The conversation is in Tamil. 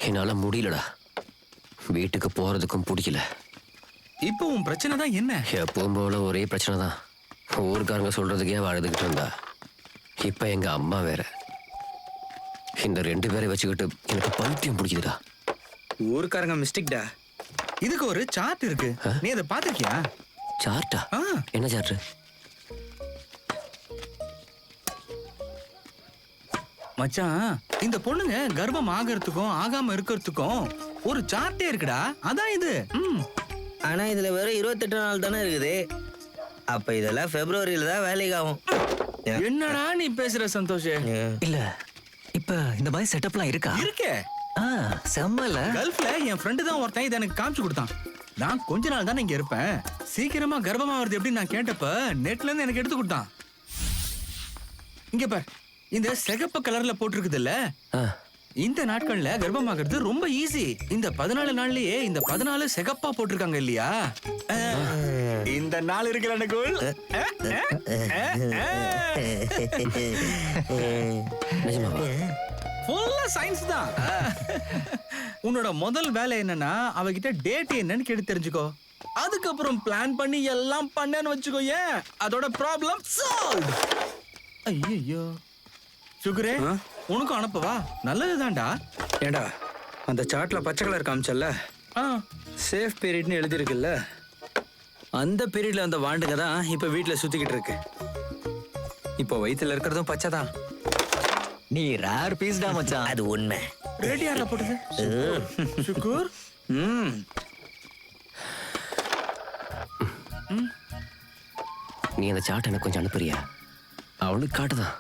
என்னால முடியலடா. வீட்டுக்கு போறதுக்கும் பிடிக்கல. இப்போ உன் பிரச்சனை தான் என்ன? எப்பவும் போல ஒரே பிரச்சனை தான். ஊருக்காரங்க சொல்றதுக்கே அழுதுகிட்டு இருந்தா. இப்ப எங்க அம்மா வேற. இந்த 2 பேரை வச்சுக்கிட்டு எனக்கு பைத்தியம் பிடிக்குதுடா. ஊருக்காரங்க மிஸ்டேக்டா. இதுக்கு ஒரு சார்ட் இருக்கு, நீ அதை பாத்திருக்கியா? சார்ட்டா? என்ன சார்ட்? மச்சான், இந்த பொண்ணுங்க கர்ப்பம் ஆகிறதுக்கும் ஆகாம இருக்கிறதுக்கும் ஒரு சார்ட்டே இருக்குடா. அதான் இது. ஆனா இதுல வெறும் 28 நாள் தானே இருக்குது. அப்ப இதெல்லாம் பிப்ரவரியில தான் வேலைக்கு ஆகும். என்னடா நீ பேசுற சந்தோஷ்? இல்ல இப்ப இந்த மாதிரி செட்டப்லாம் இருக்கா? இருக்கே. செம்மல. கல்ஃப்ல என் ஃப்ரெண்டு தான் ஒருத்தன் இதை எனக்கு காமிச்சு கொடுத்தான். நான் கொஞ்ச நாள் தானே இங்க இருப்பேன். சீக்கிரமா கர்ப்பமா வருது எப்படி நான் கேட்டப்ப நெட்ல இருந்து எனக்கு எடுத்து கொடுத்தான். இங்க பார், இந்த சிகப்பு கலர்ல போட்டிருக்குது இல்ல, இந்த நாட்கள்ல கர்ப்பமாகிறது ரொம்ப ஈஸி. இந்த 14 நாள்லயே இந்த 14 சிகப்பா போட்டிருக்காங்க இல்லையா? இந்த நாள் இருக்கிற எனக்குள் ஃபுல்லா சயின்ஸ் தான். உன்னோட முதல் வேலை என்னன்னா அவகிட்ட டேட் என்னன்னு கேட்டு தெரிஞ்சுக்கோ. அதுக்கப்புறம் பிளான் பண்ணி எல்லாம் பண்ணேன்னு வச்சுக்கோ. ஏன் அதோட ப்ராப்ளம் சால்வ். ஐயோ சுகரே, உனக்கும் அனுப்பவா? நல்லதுதான்டா. ஏண்டா அந்த சார்ட்ல பச்சை கலர் காமிச்சல்ல, சேஃப் பீரியட்னு எழுதிருக்குல்ல, அந்த பீரியட்ல அந்த வாண்டுங்க தான் இப்ப வீட்டுல சுத்திக்கிட்டு இருக்கு. இப்போ வயித்துல இருக்கிறதும் பச்சை தான். நீ ரேர் பீஸ்டா மச்சான். அது உண்மை. ரேட் யாரா போட்டது? சுகர். நீ அந்த சார்ட் எனக்கு கொஞ்சம் அனுப்புறியா? அவனுக்கு காட்டுதான்.